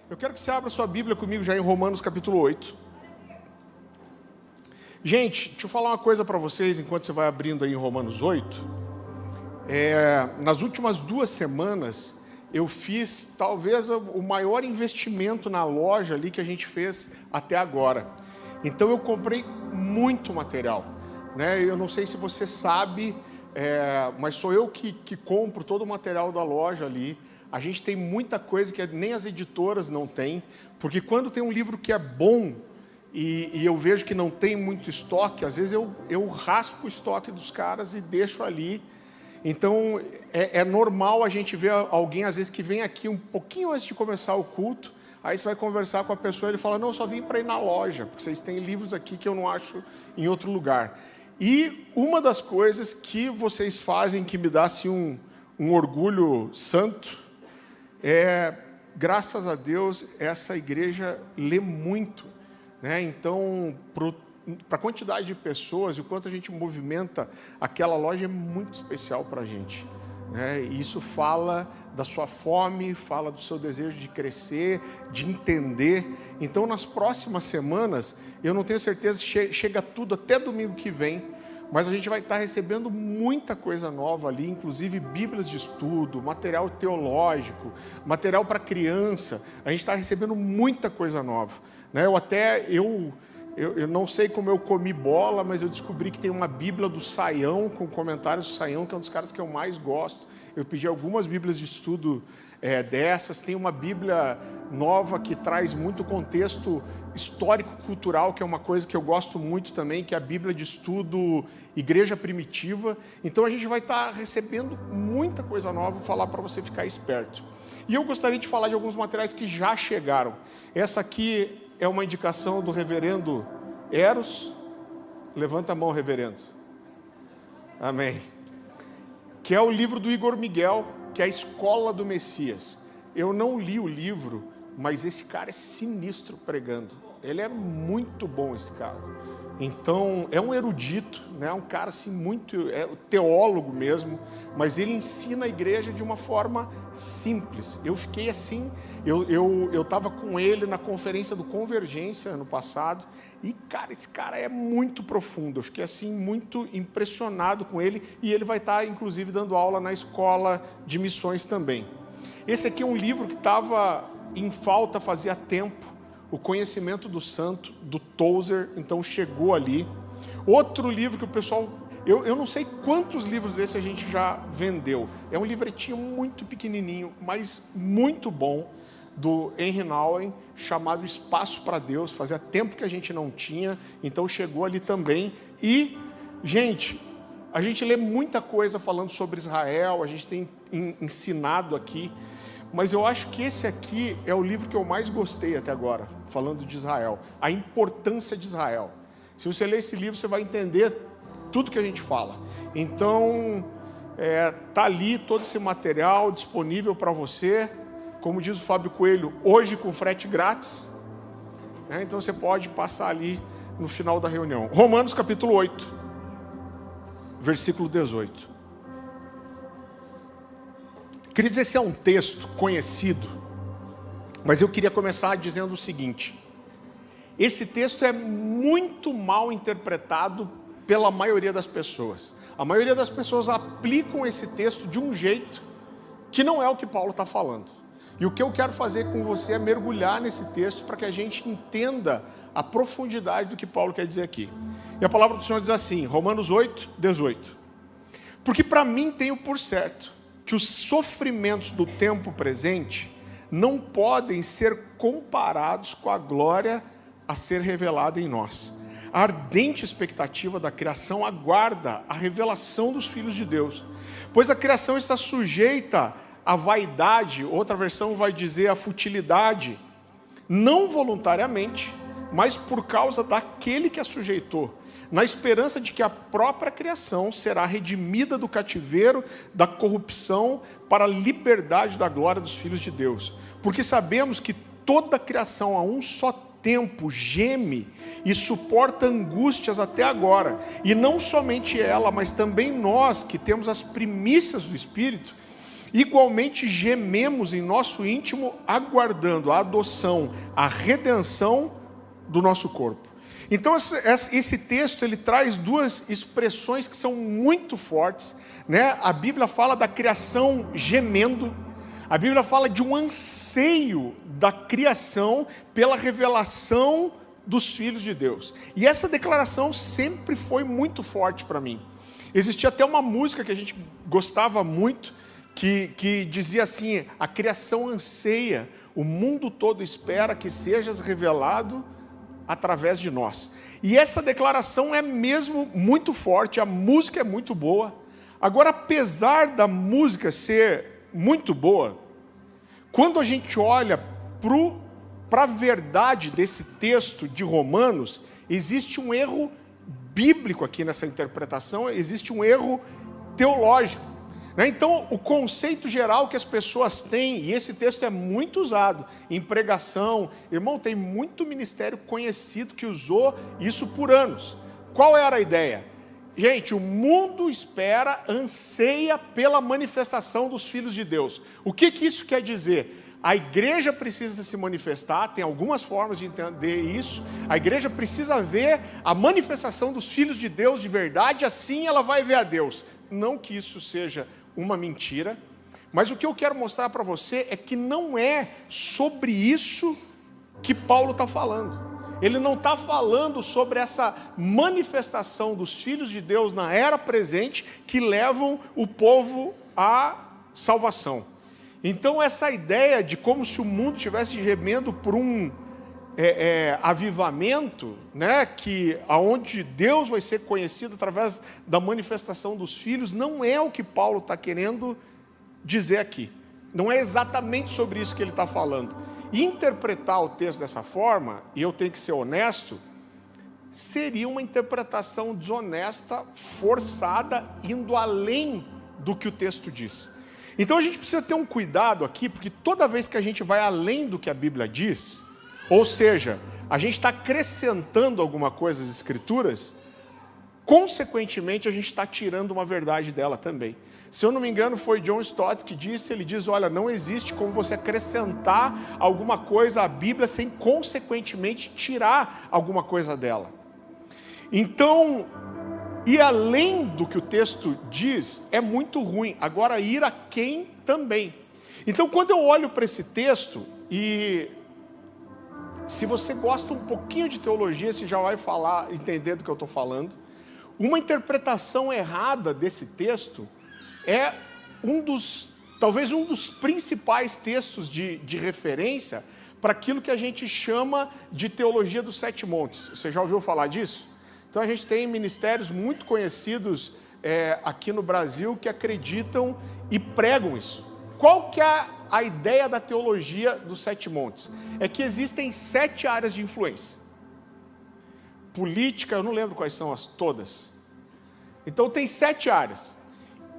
Eu quero que você abra sua Bíblia comigo já em Romanos capítulo 8. Gente, deixa eu falar uma coisa para vocês enquanto você vai abrindo aí em Romanos 8. Nas últimas 2 semanas, eu fiz talvez o maior investimento na loja ali que a gente fez até agora. Então eu comprei muito material, né? Eu não sei se você sabe, mas sou eu que compro todo o material da loja ali. A gente tem muita coisa que nem as editoras não têm, porque quando tem um livro que é bom e eu vejo que não tem muito estoque, às vezes eu raspo o estoque dos caras e deixo ali. Então é normal a gente ver alguém às vezes que vem aqui um pouquinho antes de começar o culto, aí você vai conversar com a pessoa e ele fala, não, eu só vim para ir na loja, porque vocês têm livros aqui que eu não acho em outro lugar. E uma das coisas que vocês fazem que me dá assim, um orgulho santo, graças a Deus, essa igreja lê muito, né? Então, para a quantidade de pessoas e o quanto a gente movimenta, aquela loja é muito especial para a gente, né? E isso fala da sua fome, fala do seu desejo de crescer, de entender. Então, nas próximas semanas, eu não tenho certeza se chega tudo até domingo que vem, mas a gente vai estar recebendo muita coisa nova ali, inclusive bíblias de estudo, material teológico, material para criança. A gente está recebendo muita coisa nova, né? Eu não sei como eu comi bola, mas eu descobri que tem uma Bíblia do Saião, com comentários do Saião, que é um dos caras que eu mais gosto. Eu pedi algumas bíblias de estudo dessas. Tem uma Bíblia nova que traz muito contexto histórico-cultural, que é uma coisa que eu gosto muito também, que é a Bíblia de estudo Igreja Primitiva. Então a gente vai estar recebendo muita coisa nova, vou falar para você ficar esperto. E eu gostaria de falar de alguns materiais que já chegaram. Essa aqui é uma indicação do reverendo Eros. Levanta a mão, reverendo. Amém. Que é o livro do Igor Miguel, que é a Escola do Messias. Eu não li o livro, mas esse cara é sinistro pregando. Ele é muito bom, esse cara. Então, é um erudito, né? Um cara assim muito teólogo mesmo, mas ele ensina a igreja de uma forma simples. Eu fiquei assim, eu estava com ele na conferência do Convergência ano passado, e cara, esse cara é muito profundo. Eu fiquei assim muito impressionado com ele, e ele vai estar inclusive dando aula na escola de missões também. Esse aqui é um livro que estava em falta fazia tempo. O Conhecimento do Santo, do Tozer, então chegou ali. Outro livro que o pessoal... Eu não sei quantos livros desse a gente já vendeu. É um livretinho muito pequenininho, mas muito bom, do Henry Nouwen, chamado Espaço para Deus. Fazia tempo que a gente não tinha, então chegou ali também. E, gente, a gente lê muita coisa falando sobre Israel, a gente tem ensinado aqui, mas eu acho que esse aqui é o livro que eu mais gostei até agora, falando de Israel, a importância de Israel. Se você ler esse livro, você vai entender tudo que a gente fala. Então, tá ali todo esse material disponível para você, como diz o Fábio Coelho, hoje com frete grátis, né? Então você pode passar ali no final da reunião. Romanos capítulo 8, versículo 18. Queridos, esse é um texto conhecido, mas eu queria começar dizendo o seguinte: esse texto é muito mal interpretado pela maioria das pessoas. A maioria das pessoas aplicam esse texto de um jeito que não é o que Paulo está falando. E o que eu quero fazer com você é mergulhar nesse texto para que a gente entenda a profundidade do que Paulo quer dizer aqui. E a palavra do Senhor diz assim, Romanos 8, 18. Porque para mim tenho por certo que os sofrimentos do tempo presente não podem ser comparados com a glória a ser revelada em nós. A ardente expectativa da criação aguarda a revelação dos filhos de Deus, pois a criação está sujeita à vaidade, outra versão vai dizer à futilidade, não voluntariamente, mas por causa daquele que a sujeitou, na esperança de que a própria criação será redimida do cativeiro, da corrupção, para a liberdade da glória dos filhos de Deus. Porque sabemos que toda a criação a um só tempo geme e suporta angústias até agora. E não somente ela, mas também nós, que temos as primícias do Espírito, igualmente gememos em nosso íntimo, aguardando a adoção, a redenção do nosso corpo. Então esse texto ele traz duas expressões que são muito fortes, né? A Bíblia fala da criação gemendo, a Bíblia fala de um anseio da criação pela revelação dos filhos de Deus. E essa declaração sempre foi muito forte para mim. Existia até uma música que a gente gostava muito, que dizia assim: a criação anseia, o mundo todo espera que sejas revelado através de nós. E essa declaração é mesmo muito forte, a música é muito boa. Agora, apesar da música ser muito boa, quando a gente olha para a verdade desse texto de Romanos, existe um erro bíblico aqui nessa interpretação, existe um erro teológico. Então, o conceito geral que as pessoas têm, e esse texto é muito usado em pregação, irmão, tem muito ministério conhecido que usou isso por anos. Qual era a ideia? Gente, o mundo espera, anseia pela manifestação dos filhos de Deus. O que isso quer dizer? A igreja precisa se manifestar, tem algumas formas de entender isso. A igreja precisa ver a manifestação dos filhos de Deus de verdade, assim ela vai ver a Deus. Não que isso seja uma mentira, mas o que eu quero mostrar para você é que não é sobre isso que Paulo está falando. Ele não está falando sobre essa manifestação dos filhos de Deus na era presente que levam o povo à salvação. Então essa ideia de como se o mundo estivesse gemendo por um avivamento, né, que aonde Deus vai ser conhecido através da manifestação dos filhos, não é o que Paulo está querendo dizer aqui. Não é exatamente sobre isso que ele está falando. Interpretar o texto dessa forma, e eu tenho que ser honesto, seria uma interpretação desonesta, forçada, indo além do que o texto diz. Então a gente precisa ter um cuidado aqui, porque toda vez que a gente vai além do que a Bíblia diz, ou seja, a gente está acrescentando alguma coisa às Escrituras, consequentemente a gente está tirando uma verdade dela também. Se eu não me engano, foi John Stott que disse, ele diz, olha, não existe como você acrescentar alguma coisa à Bíblia sem consequentemente tirar alguma coisa dela. Então, ir além do que o texto diz é muito ruim. Agora, ir a quem também. Então, quando eu olho para esse texto, e se você gosta um pouquinho de teologia, você já vai entender do que eu estou falando. Uma interpretação errada desse texto é talvez um dos principais textos de referência para aquilo que a gente chama de teologia dos 7 montes. Você já ouviu falar disso? Então a gente tem ministérios muito conhecidos aqui no Brasil que acreditam e pregam isso. Qual que é a ideia da teologia dos 7 montes? É que existem 7 áreas de influência. Política, eu não lembro quais são todas. Então tem 7 áreas.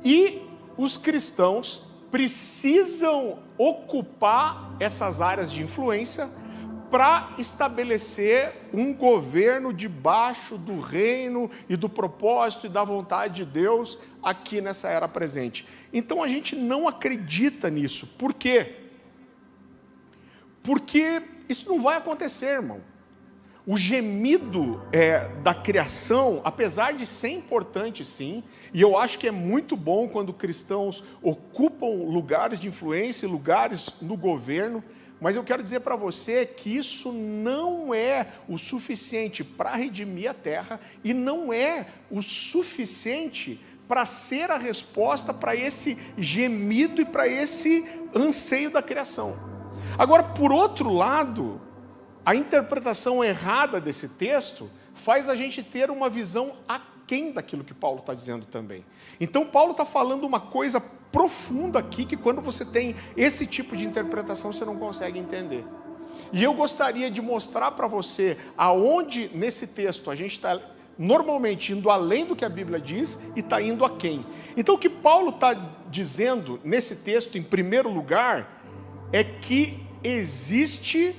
E os cristãos precisam ocupar essas áreas de influência para estabelecer um governo debaixo do reino e do propósito e da vontade de Deus aqui nessa era presente. Então a gente não acredita nisso. Por quê? Porque isso não vai acontecer, irmão. O gemido da criação, apesar de ser importante sim, e eu acho que é muito bom quando cristãos ocupam lugares de influência, lugares no governo, mas eu quero dizer para você que isso não é o suficiente para redimir a terra e não é o suficiente para ser a resposta para esse gemido e para esse anseio da criação. Agora, por outro lado, a interpretação errada desse texto faz a gente ter uma visão aquém daquilo que Paulo está dizendo também. Então Paulo está falando uma coisa profunda aqui, que quando você tem esse tipo de interpretação, você não consegue entender. E eu gostaria de mostrar para você aonde nesse texto a gente está normalmente indo além do que a Bíblia diz e está indo aquém. Então o que Paulo está dizendo nesse texto, em primeiro lugar, é que existe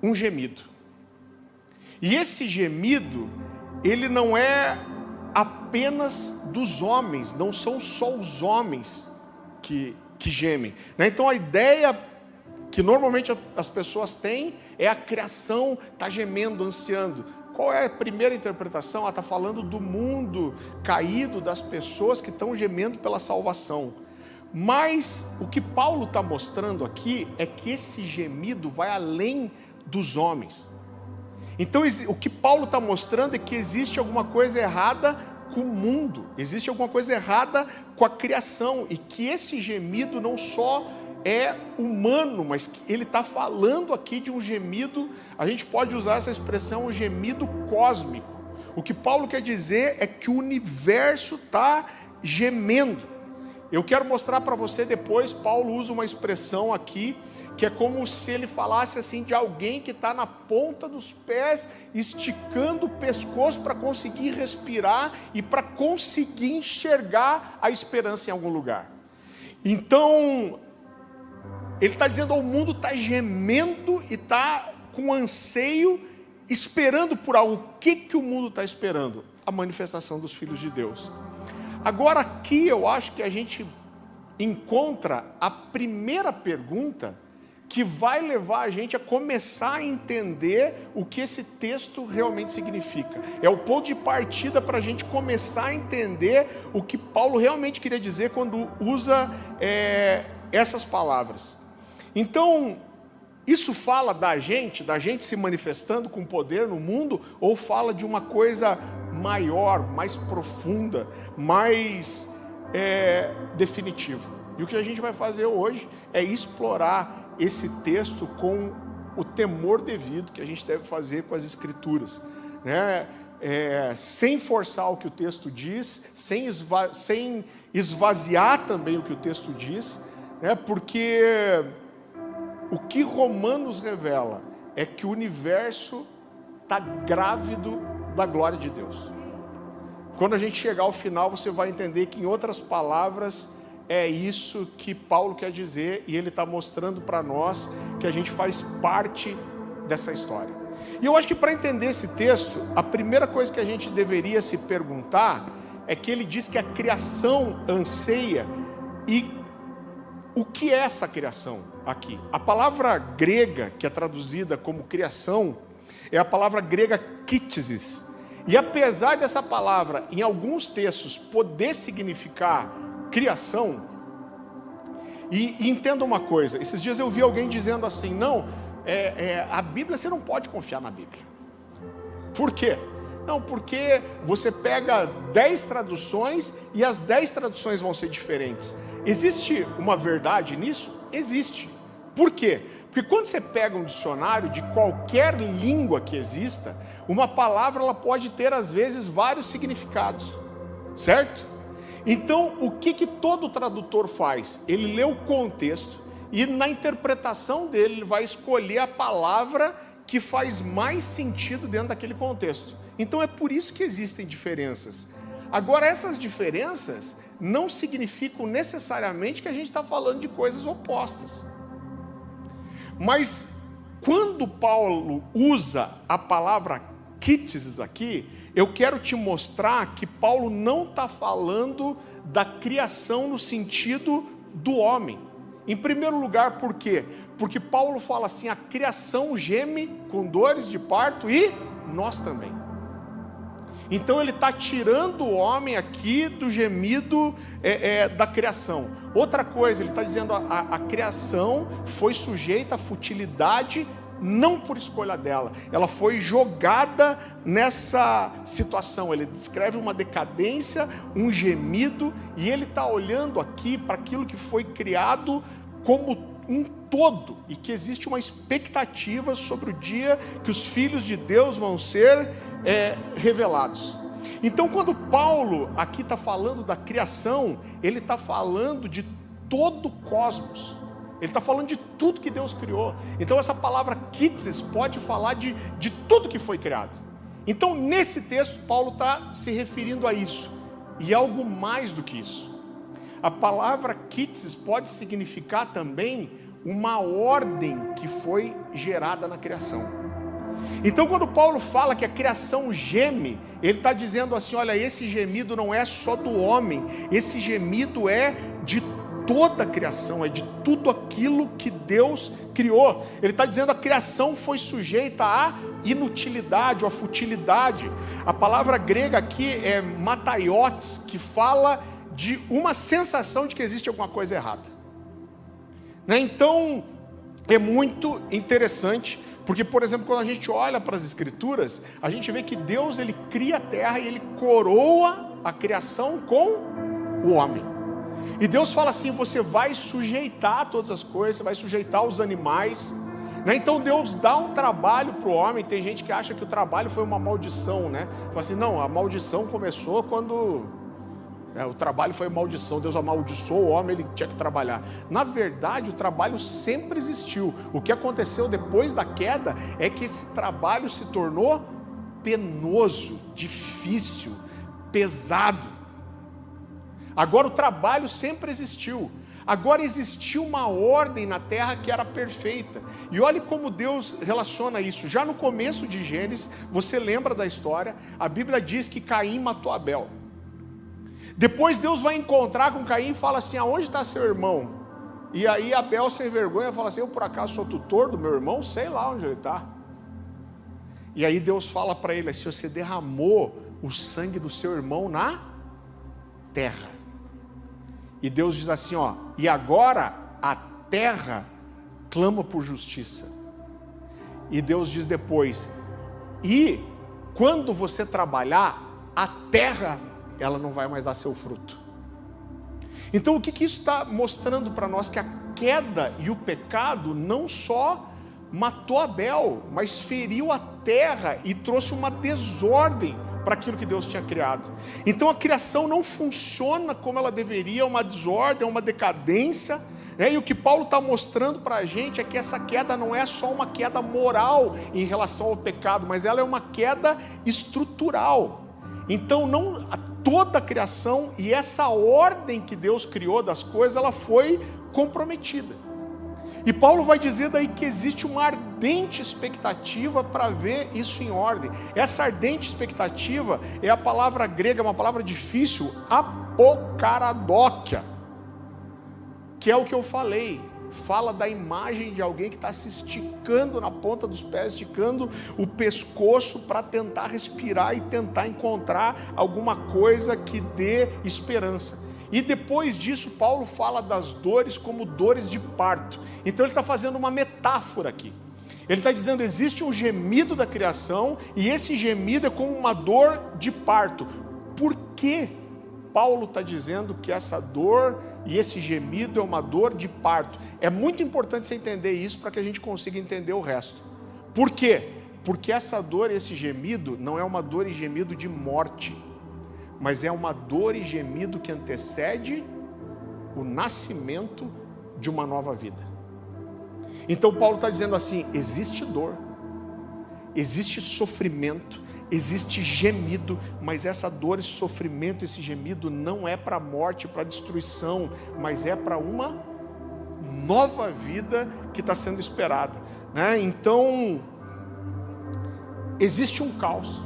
um gemido. E esse gemido, ele não é apenas dos homens, não são só os homens que que gemem. Então a ideia que normalmente as pessoas têm é a criação está gemendo, ansiando. Qual é a primeira interpretação? Ela está falando do mundo caído, das pessoas que estão gemendo pela salvação. Mas o que Paulo está mostrando aqui é que esse gemido vai além dos homens. Então o que Paulo está mostrando é que existe alguma coisa errada com o mundo, existe alguma coisa errada com a criação, e que esse gemido não só é humano, mas que ele está falando aqui de um gemido, a gente pode usar essa expressão, um gemido cósmico. O que Paulo quer dizer é que o universo está gemendo. Eu quero mostrar para você depois, Paulo usa uma expressão aqui, que é como se ele falasse assim de alguém que está na ponta dos pés, esticando o pescoço para conseguir respirar e para conseguir enxergar a esperança em algum lugar. Então, ele está dizendo, o mundo está gemendo e está com anseio, esperando por algo. O que o mundo está esperando? A manifestação dos filhos de Deus. Agora aqui eu acho que a gente encontra a primeira pergunta que vai levar a gente a começar a entender o que esse texto realmente significa. É o ponto de partida para a gente começar a entender o que Paulo realmente queria dizer quando usa essas palavras. Então, isso fala da gente se manifestando com poder no mundo, ou fala de uma coisa maior, mais profunda, mais definitiva? E o que a gente vai fazer hoje é explorar esse texto com o temor devido que a gente deve fazer com as Escrituras, né? Sem forçar o que o texto diz, sem esvaziar também o que o texto diz, né? Porque o que Romanos revela é que o universo está grávido da glória de Deus. Quando a gente chegar ao final, você vai entender que, em outras palavras, é isso que Paulo quer dizer, e ele está mostrando para nós que a gente faz parte dessa história. E eu acho que para entender esse texto, a primeira coisa que a gente deveria se perguntar é que ele diz que a criação anseia, e o que é essa criação aqui? A palavra grega, que é traduzida como criação, é a palavra grega ktisis. E apesar dessa palavra, em alguns textos, poder significar criação, e entenda uma coisa, esses dias eu vi alguém dizendo assim, não, a Bíblia, você não pode confiar na Bíblia. Por quê? Não, porque você pega 10 traduções e as 10 traduções vão ser diferentes. Existe uma verdade nisso? Existe. Por quê? Porque quando você pega um dicionário de qualquer língua que exista, uma palavra ela pode ter às vezes vários significados, certo? Então o que todo tradutor faz? Ele lê o contexto e na interpretação dele ele vai escolher a palavra que faz mais sentido dentro daquele contexto. Então é por isso que existem diferenças. Agora, essas diferenças não significam necessariamente que a gente está falando de coisas opostas. Mas quando Paulo usa a palavra ktisis aqui, eu quero te mostrar que Paulo não está falando da criação no sentido do homem. Em primeiro lugar, por quê? Porque Paulo fala assim, a criação geme com dores de parto e nós também. Então ele está tirando o homem aqui do gemido da criação. Outra coisa, ele está dizendo a criação foi sujeita à futilidade, não por escolha dela. Ela foi jogada nessa situação. Ele descreve uma decadência, um gemido, e ele está olhando aqui para aquilo que foi criado como um todo, e que existe uma expectativa sobre o dia que os filhos de Deus vão ser revelados. Então, quando Paulo aqui está falando da criação, ele está falando de todo o cosmos. Ele está falando de tudo que Deus criou. Então essa palavra ktisis pode falar de tudo que foi criado. Então nesse texto Paulo está se referindo a isso. E algo mais do que isso. A palavra ktisis pode significar também uma ordem que foi gerada na criação. Então quando Paulo fala que a criação geme, ele está dizendo assim, olha, esse gemido não é só do homem, esse gemido é de toda a criação, é de tudo aquilo que Deus criou. Ele está dizendo que a criação foi sujeita à inutilidade ou à futilidade. A palavra grega aqui é mataiotes, que fala de uma sensação de que existe alguma coisa errada. Então, é muito interessante, porque, por exemplo, quando a gente olha para as Escrituras, a gente vê que Deus, ele cria a terra e ele coroa a criação com o homem. E Deus fala assim: você vai sujeitar todas as coisas, você vai sujeitar os animais. Então Deus dá um trabalho para o homem. Tem gente que acha que o trabalho foi uma maldição, né? Fala assim: não, a maldição começou quando o trabalho foi maldição. Deus amaldiçoou o homem, ele tinha que trabalhar. Na verdade, o trabalho sempre existiu. O que aconteceu depois da queda é que esse trabalho se tornou penoso, difícil, pesado. Agora o trabalho sempre existiu. Agora existiu uma ordem na terra que era perfeita. E olhe como Deus relaciona isso. Já no começo de Gênesis, você lembra da história? A Bíblia diz que Caim matou Abel. Depois Deus vai encontrar com Caim e fala assim: aonde está seu irmão? E aí Abel, sem vergonha, fala assim: eu por acaso sou tutor do meu irmão? Sei lá onde ele está. E aí Deus fala para ele assim: você derramou o sangue do seu irmão na terra. E Deus diz assim: e agora a terra clama por justiça. E Deus diz depois: e quando você trabalhar, a terra, ela não vai mais dar seu fruto. Então o que isso está mostrando para nós? Que a queda e o pecado não só matou Abel, mas feriu a terra e trouxe uma desordem para aquilo que Deus tinha criado. Então a criação não funciona como ela deveria, uma desordem, uma decadência, né? E o que Paulo está mostrando para a gente é que essa queda não é só uma queda moral em relação ao pecado, mas ela é uma queda estrutural. Então toda a criação e essa ordem que Deus criou das coisas, ela foi comprometida. E Paulo vai dizer daí que existe uma ardente expectativa para ver isso em ordem. Essa ardente expectativa é a palavra grega, uma palavra difícil, apocaradóquia, que é o que eu falei. Fala da imagem de alguém que está se esticando na ponta dos pés, esticando o pescoço para tentar respirar e tentar encontrar alguma coisa que dê esperança. E depois disso, Paulo fala das dores como dores de parto. Então ele está fazendo uma metáfora aqui. Ele está dizendo: existe um gemido da criação, e esse gemido é como uma dor de parto. Por que Paulo está dizendo que essa dor e esse gemido é uma dor de parto? É muito importante você entender isso para que a gente consiga entender o resto. Por quê? Porque essa dor e esse gemido não é uma dor e gemido de morte, mas é uma dor e gemido que antecede o nascimento de uma nova vida. Então Paulo está dizendo assim: existe dor, existe sofrimento, existe gemido, mas essa dor, esse sofrimento, esse gemido não é para a morte, para a destruição, mas é para uma nova vida que está sendo esperada, né? Então existe um caos,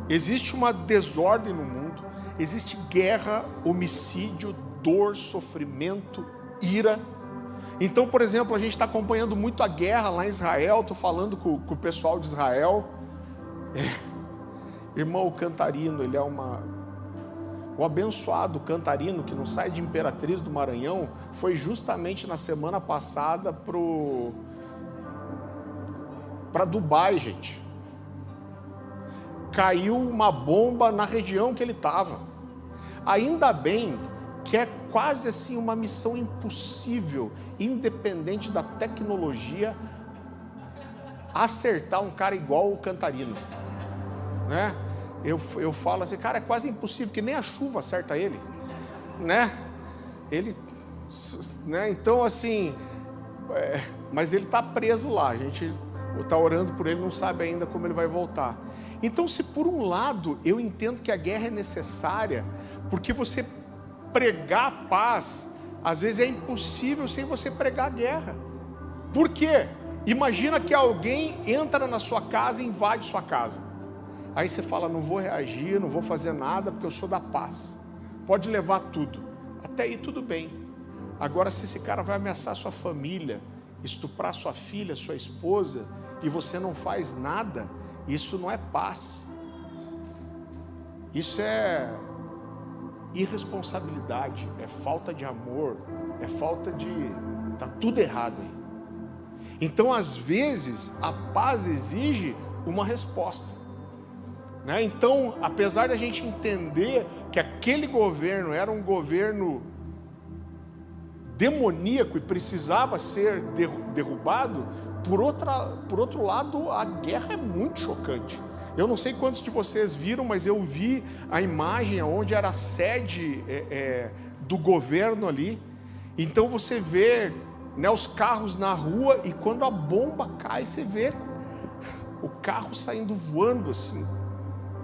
existe uma desordem no mundo, existe guerra, homicídio, dor, sofrimento, ira. Então, por exemplo, a gente está acompanhando muito a guerra lá em Israel. Estou falando com o pessoal de Israel. Irmão, o Cantarino, ele é o abençoado Cantarino, que não sai de Imperatriz do Maranhão, foi justamente na semana passada para Dubai, gente. Caiu uma bomba na região que ele estava. Ainda bem que é quase assim uma missão impossível, independente da tecnologia, acertar um cara igual o Cantarino, né? Eu falo assim, cara, é quase impossível, porque nem a chuva acerta ele, né? Né? Então assim, mas ele está preso lá, a gente está orando por ele, não sabe ainda como ele vai voltar. Então, se por um lado eu entendo que a guerra é necessária, porque você pregar a paz, às vezes é impossível sem você pregar a guerra. Por quê? Imagina que alguém entra na sua casa e invade sua casa. Aí você fala: não vou reagir, não vou fazer nada, porque eu sou da paz. Pode levar tudo. Até aí tudo bem. Agora, se esse cara vai ameaçar sua família, estuprar sua filha, sua esposa, e você não faz nada, isso não é paz. Isso é irresponsabilidade, é falta de amor, é falta de... Está tudo errado aí. Então, às vezes, a paz exige uma resposta, né? Então, apesar da gente entender que aquele governo era um governo demoníaco e precisava ser derrubado, por outro lado, a guerra é muito chocante. Eu não sei quantos de vocês viram, mas eu vi a imagem onde era a sede do governo ali. Então você vê, né, os carros na rua, e quando a bomba cai, você vê o carro saindo voando assim,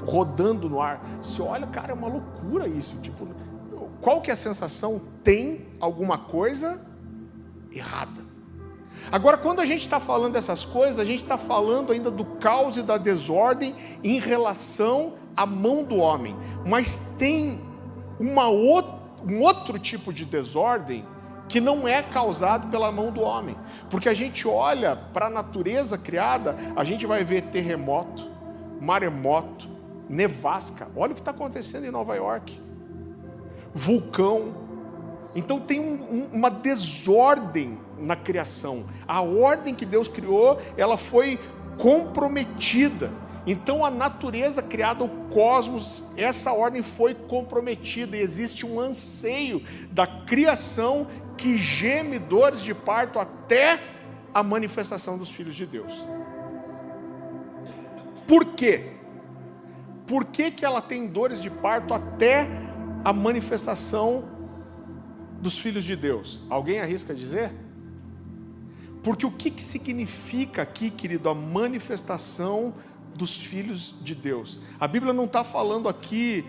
rodando no ar. Você olha, cara, é uma loucura isso. Tipo, qual que é a sensação? Tem alguma coisa errada. Agora, quando a gente está falando dessas coisas, a gente está falando ainda do caos e da desordem em relação à mão do homem. Mas tem um outro tipo de desordem que não é causado pela mão do homem. Porque a gente olha para a natureza criada, a gente vai ver terremoto, maremoto, nevasca. Olha o que está acontecendo em Nova York. Vulcão. Então tem uma desordem na criação. A ordem que Deus criou, ela foi comprometida. Então a natureza criada, o cosmos, essa ordem foi comprometida, e existe um anseio da criação que geme dores de parto até a manifestação dos filhos de Deus. Por quê? Por que ela tem dores de parto até a manifestação dos filhos de Deus? Alguém arrisca dizer? Porque o que significa aqui, querido, a manifestação dos filhos de Deus? A Bíblia não está falando aqui,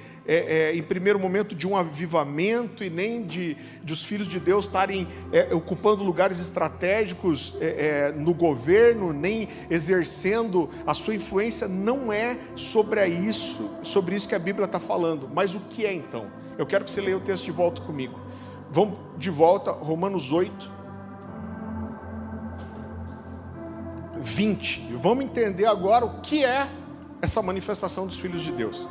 em primeiro momento, de um avivamento, e nem de os filhos de Deus estarem ocupando lugares estratégicos no governo, nem exercendo a sua influência. Não é sobre isso que a Bíblia está falando. Mas o que é então? Eu quero que você leia o texto de volta comigo. Vamos de volta, Romanos 8, 20. Vamos entender agora o que é essa manifestação dos filhos de Deus.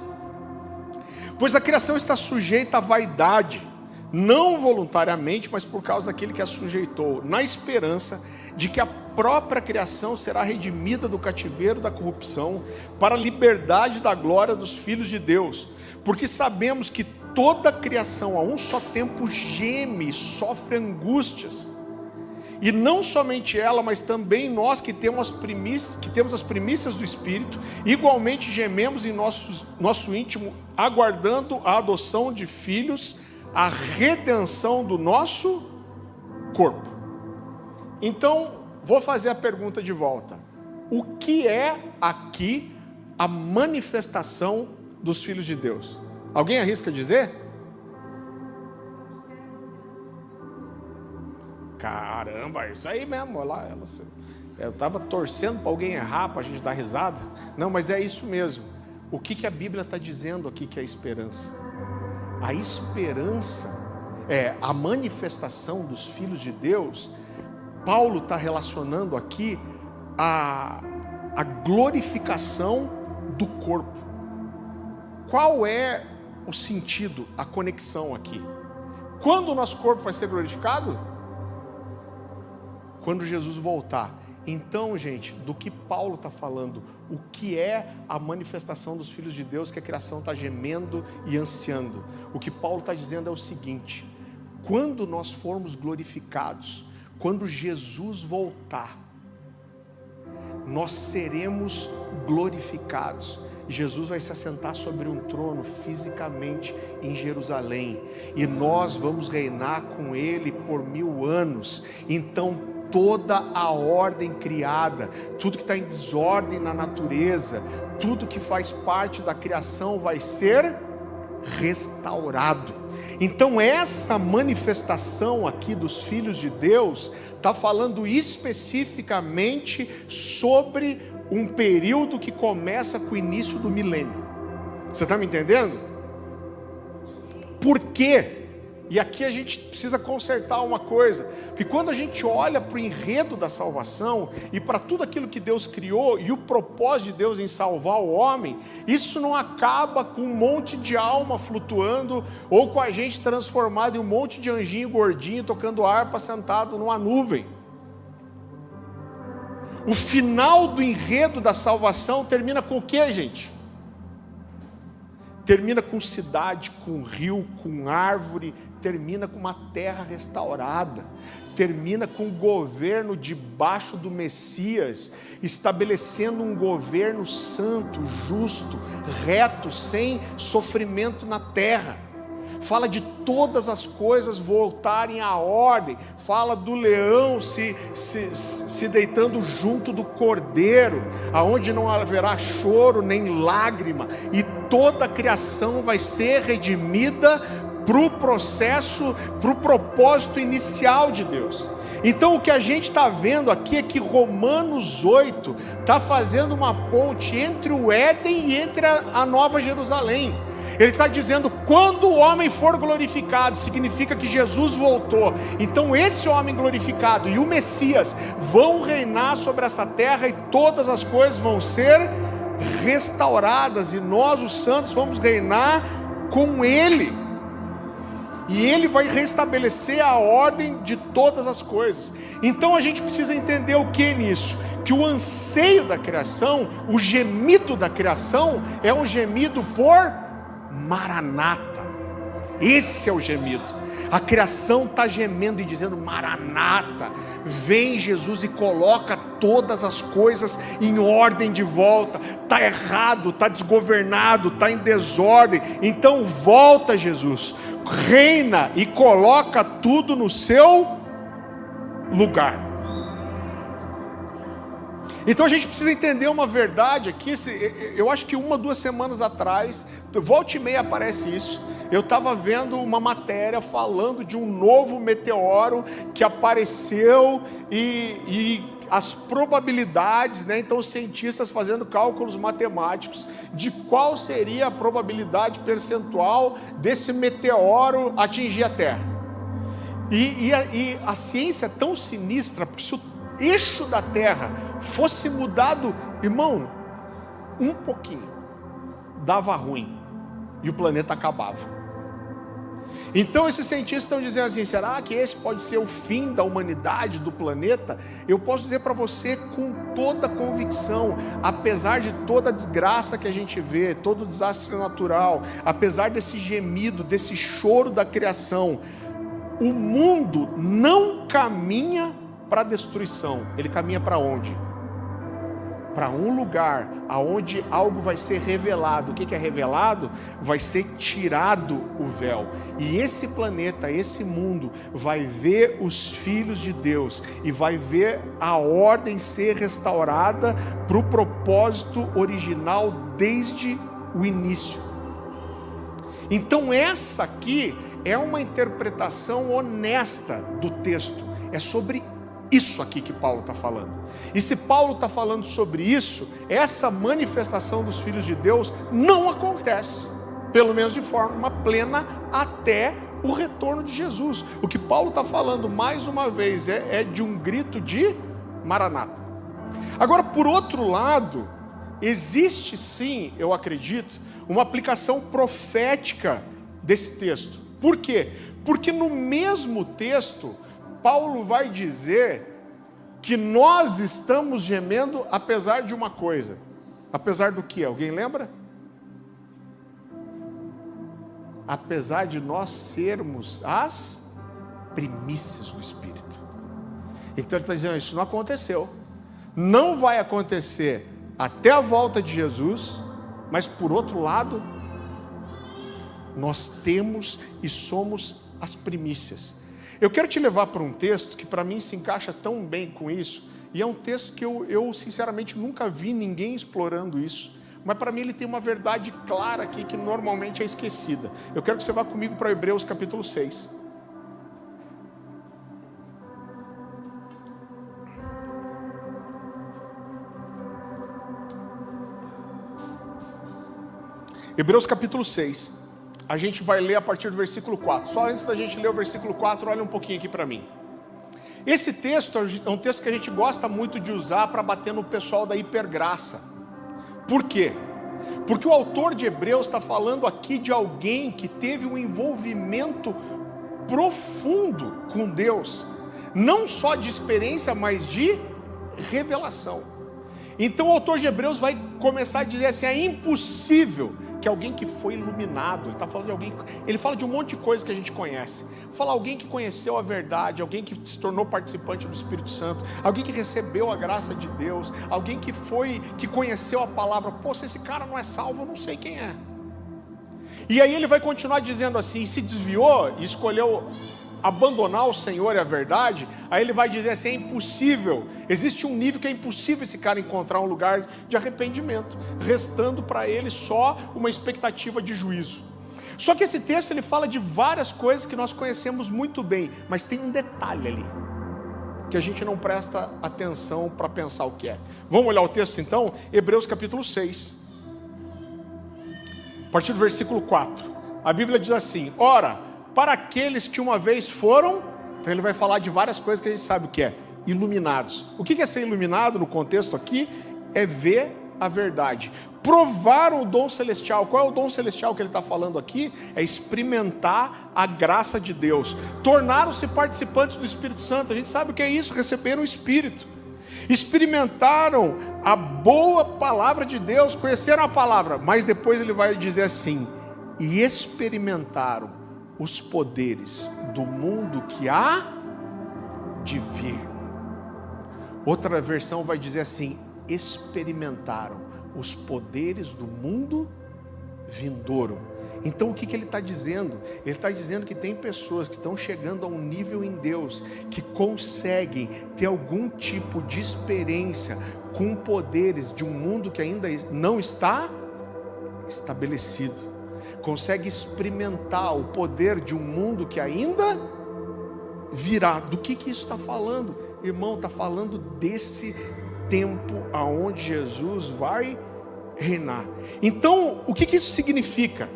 Pois a criação está sujeita à vaidade, não voluntariamente, mas por causa daquele que a sujeitou, na esperança de que a própria criação será redimida do cativeiro da corrupção, para a liberdade da glória dos filhos de Deus. Porque sabemos que toda a criação a um só tempo geme e sofre angústias. E não somente ela, mas também nós que temos as primícias do Espírito, igualmente gememos em nosso íntimo, aguardando a adoção de filhos, a redenção do nosso corpo. Então, vou fazer a pergunta de volta. O que é aqui a manifestação dos filhos de Deus? Alguém arrisca dizer? Caramba, é isso aí mesmo. Eu estava torcendo para alguém errar, para a gente dar risada. Não, mas é isso mesmo. O que a Bíblia está dizendo aqui que é a esperança? A esperança é a manifestação dos filhos de Deus. Paulo está relacionando aqui a glorificação do corpo. Qual é o sentido, a conexão aqui? Quando o nosso corpo vai ser glorificado? Quando Jesus voltar. Então, gente, do que Paulo está falando? O que é a manifestação dos filhos de Deus que a criação está gemendo e ansiando? O que Paulo está dizendo é o seguinte: quando nós formos glorificados, quando Jesus voltar, nós seremos glorificados. Jesus vai se assentar sobre um trono fisicamente em Jerusalém, e nós vamos reinar com Ele por 1000 anos. Então toda a ordem criada, tudo que está em desordem na natureza, tudo que faz parte da criação vai ser restaurado. Então essa manifestação aqui dos filhos de Deus está falando especificamente sobre um período que começa com o início do milênio. Você está me entendendo? Por quê? E aqui a gente precisa consertar uma coisa, porque quando a gente olha para o enredo da salvação e para tudo aquilo que Deus criou e o propósito de Deus em salvar o homem, isso não acaba com um monte de alma flutuando ou com a gente transformado em um monte de anjinho gordinho tocando harpa sentado numa nuvem. O final do enredo da salvação termina com o que, gente? Termina com cidade, com rio, com árvore, termina com uma terra restaurada, termina com o governo debaixo do Messias, estabelecendo um governo santo, justo, reto, sem sofrimento na terra. Fala de todas as coisas voltarem à ordem, fala do leão se deitando junto do cordeiro, aonde não haverá choro nem lágrima, e toda a criação vai ser redimida para o processo, para o propósito inicial de Deus. Então o que a gente está vendo aqui é que Romanos 8 está fazendo uma ponte entre o Éden e entre a Nova Jerusalém. Ele está dizendo, quando o homem for glorificado, significa que Jesus voltou. Então esse homem glorificado e o Messias vão reinar sobre essa terra e todas as coisas vão ser restauradas. E nós, os santos, vamos reinar com Ele. E Ele vai restabelecer a ordem de todas as coisas. Então a gente precisa entender o que nisso? Que o anseio da criação, o gemido da criação, é um gemido por Maranata. Esse é o gemido. A criação está gemendo e dizendo, Maranata, vem Jesus e coloca todas as coisas em ordem de volta. Está errado, está desgovernado, está em desordem, então volta Jesus, reina e coloca tudo no seu lugar. Então a gente precisa entender uma verdade aqui. Eu acho que 1 ou 2 semanas atrás, volta e meia aparece isso. Eu estava vendo uma matéria falando de um novo meteoro que apareceu e as probabilidades, né? Então os cientistas fazendo cálculos matemáticos de qual seria a probabilidade percentual desse meteoro atingir a Terra. E a ciência é tão sinistra, porque se o eixo da Terra fosse mudado, irmão, um pouquinho, dava ruim e o planeta acabava. Então esses cientistas estão dizendo assim, será que esse pode ser o fim da humanidade, do planeta? Eu posso dizer para você com toda convicção, apesar de toda a desgraça que a gente vê, todo o desastre natural, apesar desse gemido, desse choro da criação, o mundo não caminha para a destruição. Ele caminha para onde? Para um lugar aonde algo vai ser revelado. O que é revelado? Vai ser tirado o véu. E esse planeta, esse mundo, vai ver os filhos de Deus e vai ver a ordem ser restaurada para o propósito original desde o início. Então essa aqui é uma interpretação honesta do texto. É sobre isso aqui que Paulo está falando. E se Paulo está falando sobre isso, essa manifestação dos filhos de Deus não acontece, pelo menos de forma plena, até o retorno de Jesus. O que Paulo está falando mais uma vez é de um grito de Maranata. Agora, por outro lado, existe sim, eu acredito, uma aplicação profética desse texto. Por quê? Porque no mesmo texto Paulo vai dizer que nós estamos gemendo apesar de uma coisa. Apesar do que? Alguém lembra? Apesar de nós sermos as primícias do Espírito. Então ele está dizendo, isso não aconteceu. Não vai acontecer até a volta de Jesus, mas por outro lado, nós temos e somos as primícias. Eu quero te levar para um texto que para mim se encaixa tão bem com isso, e é um texto que eu sinceramente nunca vi ninguém explorando isso, mas para mim ele tem uma verdade clara aqui que normalmente é esquecida. Eu quero que você vá comigo para Hebreus capítulo 6. Hebreus capítulo 6, a gente vai ler a partir do versículo 4. Só antes da gente ler o versículo 4, olha um pouquinho aqui para mim. Esse texto é um texto que a gente gosta muito de usar para bater no pessoal da hipergraça. Por quê? Porque o autor de Hebreus está falando aqui de alguém que teve um envolvimento profundo com Deus. Não só de experiência, mas de revelação. Então o autor de Hebreus vai começar a dizer assim, é impossível que alguém que foi iluminado, ele está falando de alguém, ele fala de um monte de coisa que a gente conhece, fala alguém que conheceu a verdade, alguém que se tornou participante do Espírito Santo, alguém que recebeu a graça de Deus, alguém que conheceu a palavra. Pô, se esse cara não é salvo, eu não sei quem é. E aí ele vai continuar dizendo assim, se desviou e escolheu abandonar o Senhor e a verdade, aí ele vai dizer assim, é impossível, existe um nível que é impossível esse cara encontrar um lugar de arrependimento, restando para ele só uma expectativa de juízo. Só que esse texto ele fala de várias coisas que nós conhecemos muito bem, mas tem um detalhe ali, que a gente não presta atenção para pensar o que é. Vamos olhar o texto então? Hebreus capítulo 6, a partir do versículo 4, a Bíblia diz assim, ora, para aqueles que uma vez foram, então ele vai falar de várias coisas que a gente sabe o que é, iluminados. O que é ser iluminado no contexto aqui? É ver a verdade. Provaram o dom celestial. Qual é o dom celestial que ele está falando aqui? É experimentar a graça de Deus. Tornaram-se participantes do Espírito Santo. A gente sabe o que é isso, receberam o Espírito. Experimentaram a boa palavra de Deus, conheceram a palavra, mas depois ele vai dizer assim, e experimentaram os poderes do mundo que há de vir. Outra versão vai dizer assim, experimentaram os poderes do mundo vindouro. Então o que ele está dizendo? Ele está dizendo que tem pessoas que estão chegando a um nível em Deus, que conseguem ter algum tipo de experiência com poderes de um mundo que ainda não está estabelecido. Consegue experimentar o poder de um mundo que ainda virá. Do que isso está falando? Irmão, está falando desse tempo aonde Jesus vai reinar. Então, o que isso significa?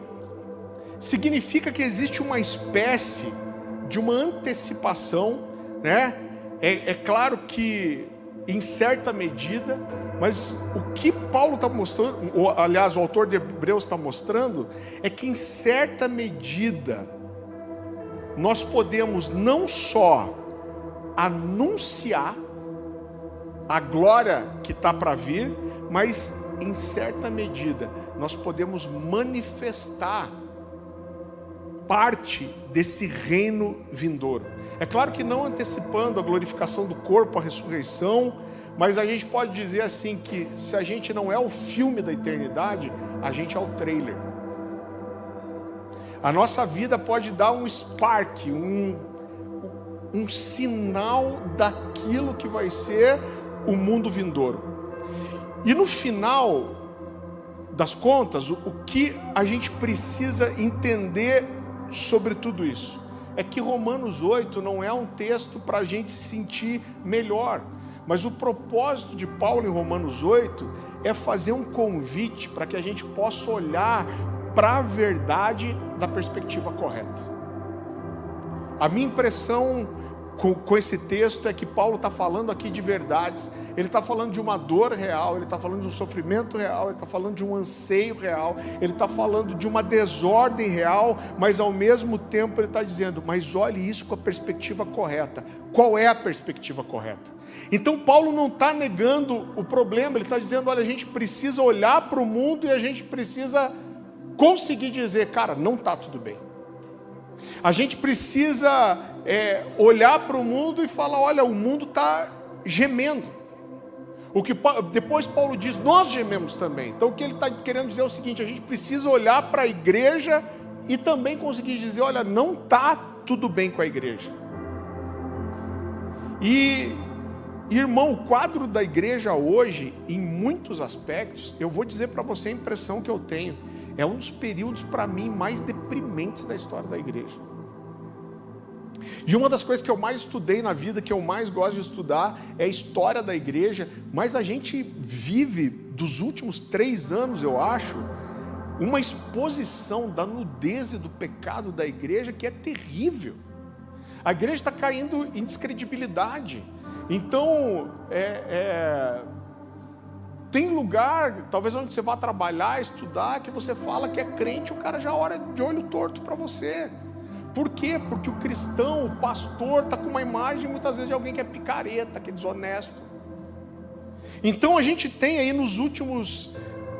Significa que existe uma espécie de uma antecipação, né? É claro que em certa medida, mas o que Paulo está mostrando, ou, aliás, o autor de Hebreus está mostrando, é que em certa medida, nós podemos não só anunciar a glória que está para vir, mas em certa medida, nós podemos manifestar parte desse reino vindouro. É claro que não antecipando a glorificação do corpo, a ressurreição, mas a gente pode dizer assim que se a gente não é o filme da eternidade, a gente é o trailer. A nossa vida pode dar um spark, um sinal daquilo que vai ser o mundo vindouro. E no final das contas, o que a gente precisa entender sobre tudo isso é que Romanos 8 não é um texto para a gente se sentir melhor. Mas o propósito de Paulo em Romanos 8 é fazer um convite para que a gente possa olhar para a verdade da perspectiva correta. A minha impressão com esse texto é que Paulo está falando aqui de verdades, ele está falando de uma dor real, ele está falando de um sofrimento real, ele está falando de um anseio real, ele está falando de uma desordem real, mas ao mesmo tempo ele está dizendo, mas olhe isso com a perspectiva correta. Qual é a perspectiva correta? Então Paulo não está negando o problema, ele está dizendo, olha, a gente precisa olhar para o mundo e a gente precisa conseguir dizer, cara, não está tudo bem. A gente precisa olhar para o mundo e falar, olha, o mundo está gemendo. O que depois Paulo diz, nós gememos também. Então o que ele está querendo dizer é o seguinte, a gente precisa olhar para a igreja e também conseguir dizer, olha, não está tudo bem com a igreja. E irmão, o quadro da igreja hoje, em muitos aspectos, eu vou dizer para você a impressão que eu tenho, é um dos períodos para mim mais deprimentes da história da igreja. E uma das coisas que eu mais estudei na vida, que eu mais gosto de estudar, é a história da igreja, mas a gente vive, dos últimos 3 anos, eu acho, uma exposição da nudez e do pecado da igreja que é terrível. A igreja está caindo em descredibilidade. Então, tem lugar, talvez onde você vá trabalhar, estudar, que você fala que é crente, o cara já olha de olho torto para você. Por quê? Porque o cristão, o pastor, está com uma imagem muitas vezes de alguém que é picareta, que é desonesto. Então a gente tem aí nos últimos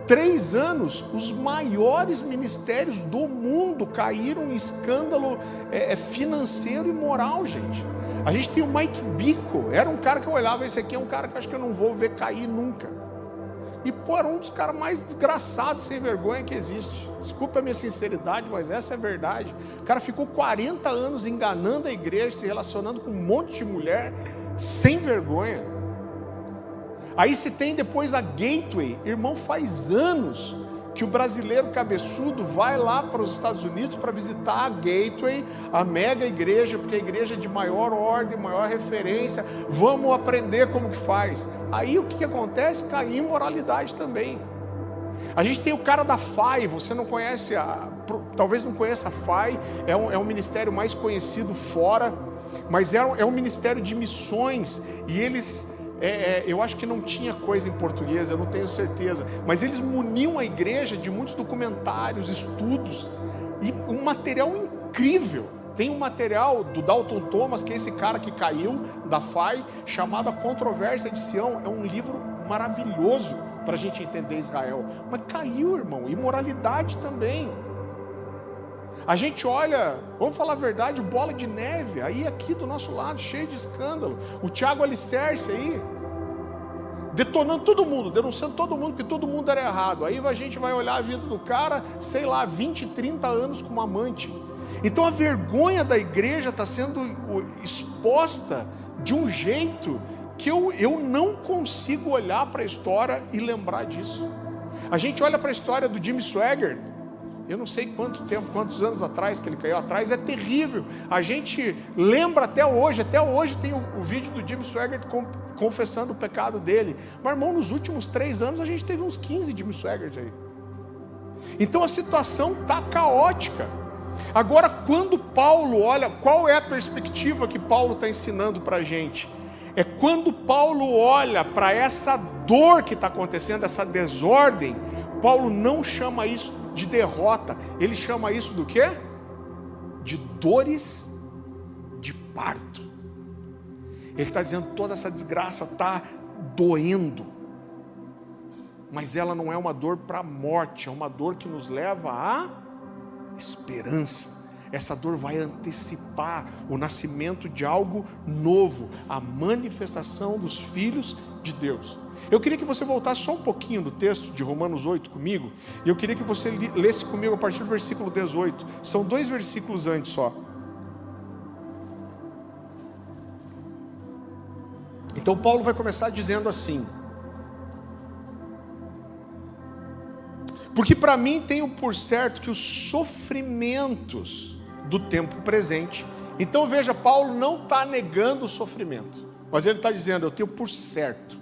3 anos, os maiores ministérios do mundo caíram em escândalo financeiro e moral, gente. A gente tem o Mike Bickle, era um cara que eu olhava, esse aqui é um cara que eu acho que eu não vou ver cair nunca. E pô, era um dos caras mais desgraçados, sem vergonha que existe. Desculpa a minha sinceridade, mas essa é a verdade. O cara ficou 40 anos enganando a igreja, se relacionando com um monte de mulher, sem vergonha. Aí se tem depois a Gateway. Irmão, faz anos que o brasileiro cabeçudo vai lá para os Estados Unidos para visitar a Gateway, a mega igreja, porque a igreja é de maior ordem, maior referência, vamos aprender como que faz. Aí o que acontece? Cai em imoralidade também. A gente tem o cara da FAI, você não conhece, talvez não conheça a FAI, é um ministério mais conhecido fora, mas é um ministério de missões, e eles... eu acho que não tinha coisa em português, eu não tenho certeza, mas eles muniam a igreja de muitos documentários, estudos, e um material incrível. Tem um material do Dalton Thomas, que é esse cara que caiu da FAI, chamado A Controvérsia de Sião. É um livro maravilhoso para a gente entender Israel, mas caiu, irmão, imoralidade também. A gente olha, vamos falar a verdade, o Bola de Neve, aí aqui do nosso lado, cheio de escândalo. O Tiago Alicerce aí, detonando todo mundo, denunciando todo mundo, porque todo mundo era errado. Aí a gente vai olhar a vida do cara, sei lá, 20, 30 anos com uma amante. Então a vergonha da igreja está sendo exposta de um jeito que eu não consigo olhar para a história e lembrar disso. A gente olha para a história do Jimmy Swaggart, eu não sei quantos anos atrás que ele caiu atrás, é terrível. A gente lembra até hoje tem o vídeo do Jimmy Swaggart confessando o pecado dele. Mas, irmão, nos últimos 3 anos a gente teve uns 15 Jimmy Swaggart aí. Então a situação está caótica. Agora, quando Paulo olha, qual é a perspectiva que Paulo está ensinando para a gente? É quando Paulo olha para essa dor que está acontecendo, essa desordem, Paulo não chama isso de derrota, ele chama isso do quê? De dores de parto. Ele está dizendo, toda essa desgraça está doendo, mas ela não é uma dor para a morte, é uma dor que nos leva à esperança. Essa dor vai antecipar o nascimento de algo novo, a manifestação dos filhos de Deus. Eu queria que você voltasse só um pouquinho do texto de Romanos 8 comigo, e eu queria que você lesse comigo a partir do versículo 18, são 2 versículos antes só. Então Paulo vai começar dizendo assim: porque para mim tenho por certo que os sofrimentos do tempo presente, então veja, Paulo não está negando o sofrimento, mas ele está dizendo, eu tenho por certo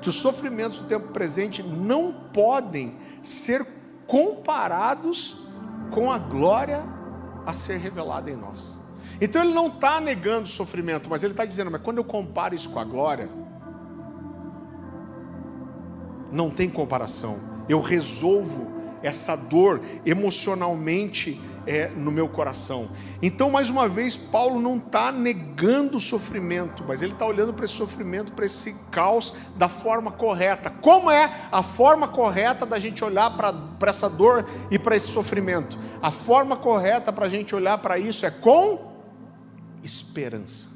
que os sofrimentos do tempo presente não podem ser comparados com a glória a ser revelada em nós. Então ele não está negando o sofrimento, mas ele está dizendo, mas quando eu comparo isso com a glória, não tem comparação. Eu resolvo essa dor emocionalmente no meu coração. Então, mais uma vez, Paulo não está negando o sofrimento, mas ele está olhando para esse sofrimento, para esse caos da forma correta. Como é a forma correta da gente olhar para essa dor e para esse sofrimento? A forma correta para a gente olhar para isso é com esperança.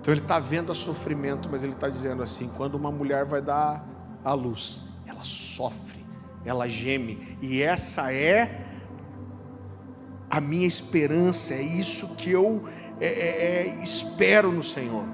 Então ele está vendo o sofrimento, mas ele está dizendo assim, quando uma mulher vai dar à luz, ela sofre, ela geme, e essa é a minha esperança, é isso que eu espero no Senhor.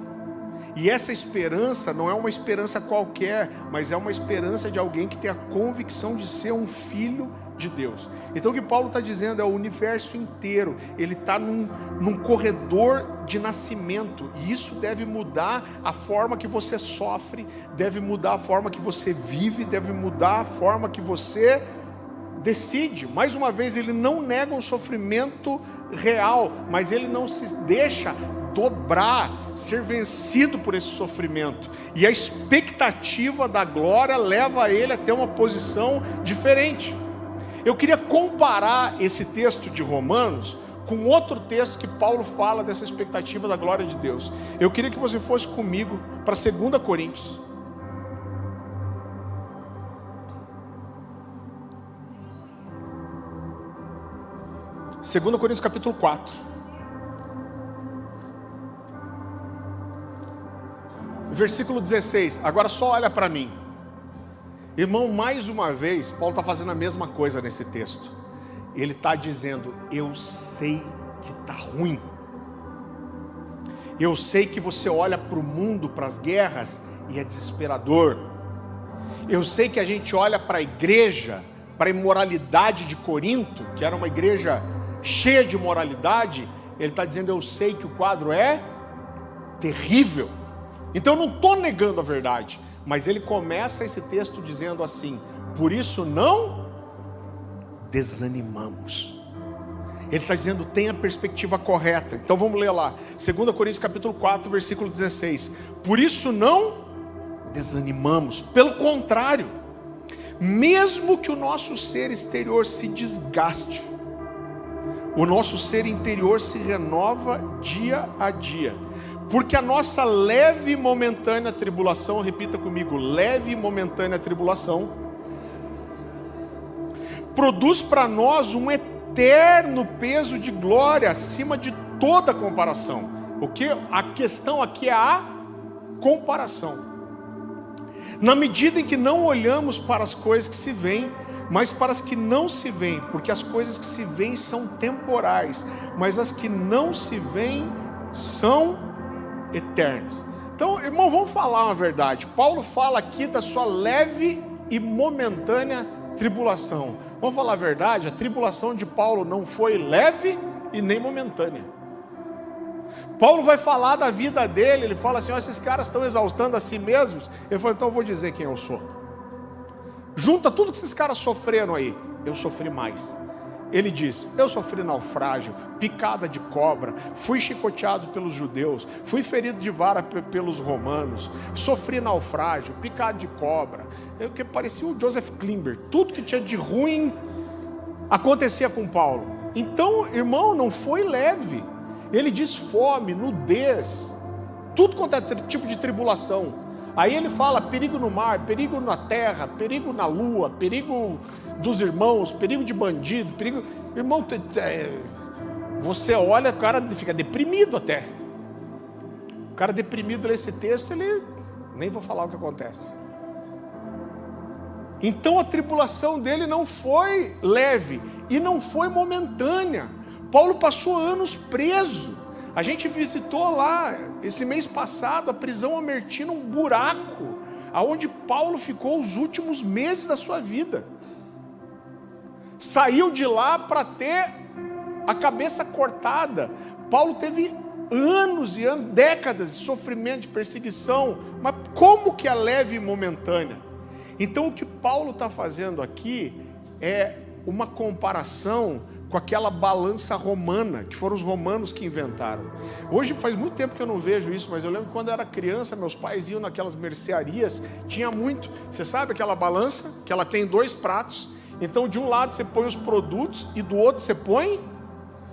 E essa esperança não é uma esperança qualquer, mas é uma esperança de alguém que tem a convicção de ser um filho de Deus. Então o que Paulo está dizendo é o universo inteiro, ele está num corredor de nascimento, e isso deve mudar a forma que você sofre, deve mudar a forma que você vive, deve mudar a forma que você decide. Mais uma vez, ele não nega um sofrimento real, mas ele não se deixa dobrar, ser vencido por esse sofrimento, e a expectativa da glória leva ele a ter uma posição diferente. Eu queria comparar esse texto de Romanos com outro texto que Paulo fala dessa expectativa da glória de Deus. Eu queria que você fosse comigo para 2 Coríntios. 2 Coríntios capítulo 4. Versículo 16, agora só olha para mim. Irmão, mais uma vez, Paulo está fazendo a mesma coisa nesse texto. Ele está dizendo, eu sei que está ruim. Eu sei que você olha para o mundo, para as guerras, e é desesperador. Eu sei que a gente olha para a igreja, para a imoralidade de Corinto, que era uma igreja cheia de moralidade. Ele está dizendo, eu sei que o quadro é terrível. Então eu não estou negando a verdade, mas ele começa esse texto dizendo assim, por isso não desanimamos. Ele está dizendo, tenha a perspectiva correta. Então vamos ler lá, 2 Coríntios capítulo 4, versículo 16. Por isso não desanimamos, pelo contrário, mesmo que o nosso ser exterior se desgaste, o nosso ser interior se renova dia a dia. Porque a nossa leve e momentânea tribulação, repita comigo, leve e momentânea tribulação, produz para nós um eterno peso de glória acima de toda comparação. O que a questão aqui é a comparação. Na medida em que não olhamos para as coisas que se veem, mas para as que não se veem, porque as coisas que se veem são temporais, mas as que não se veem são eternos. Então, irmão, vamos falar uma verdade. Paulo fala aqui da sua leve e momentânea tribulação. Vamos falar a verdade, a tribulação de Paulo não foi leve e nem momentânea. Paulo vai falar da vida dele, ele fala assim, esses caras estão exaltando a si mesmos. Ele falou, então eu vou dizer quem eu sou. Junta tudo que esses caras sofreram aí, eu sofri mais. Ele diz, eu sofri naufrágio, picada de cobra, fui chicoteado pelos judeus, fui ferido de vara pelos romanos, sofri naufrágio, picada de cobra, que parecia o Joseph Klimber, tudo que tinha de ruim acontecia com Paulo. Então, irmão, não foi leve. Ele diz fome, nudez, tudo quanto é tipo de tribulação. Aí ele fala perigo no mar, perigo na terra, perigo na lua, perigo dos irmãos, perigo de bandido, perigo... Irmão, você olha, o cara fica deprimido até. O cara deprimido nesse texto, ele... Nem vou falar o que acontece. Então a tribulação dele não foi leve e não foi momentânea. Paulo passou anos preso. A gente visitou lá, esse mês passado, a prisão Amertina, um buraco, aonde Paulo ficou os últimos meses da sua vida. Saiu de lá para ter a cabeça cortada. Paulo teve anos e anos, décadas de sofrimento, de perseguição, mas como que é leve e momentânea? Então o que Paulo está fazendo aqui é uma comparação com aquela balança romana, que foram os romanos que inventaram. Hoje faz muito tempo que eu não vejo isso, mas eu lembro que quando eu era criança, meus pais iam naquelas mercearias, tinha muito, você sabe aquela balança, que ela tem 2 pratos, então de um lado você põe os produtos, e do outro você põe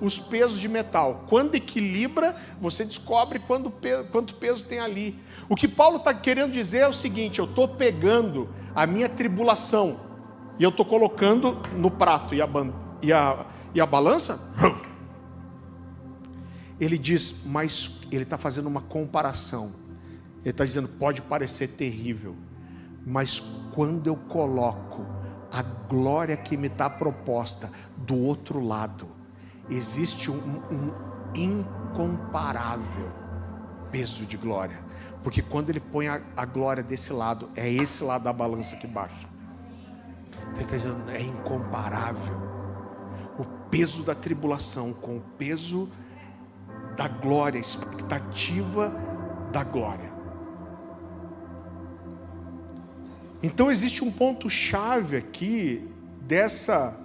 os pesos de metal. Quando equilibra, você descobre quanto peso tem ali. O que Paulo está querendo dizer é o seguinte, eu estou pegando a minha tribulação, e eu estou colocando no prato, e a balança? Ele diz, mas ele está fazendo uma comparação. Ele está dizendo, pode parecer terrível, mas quando eu coloco a glória que me está proposta do outro lado, existe um incomparável peso de glória. Porque quando ele põe a glória desse lado, é esse lado da balança que baixa. Ele está dizendo, é incomparável o peso da tribulação com o peso da glória, a expectativa da glória. Então existe um ponto-chave aqui dessa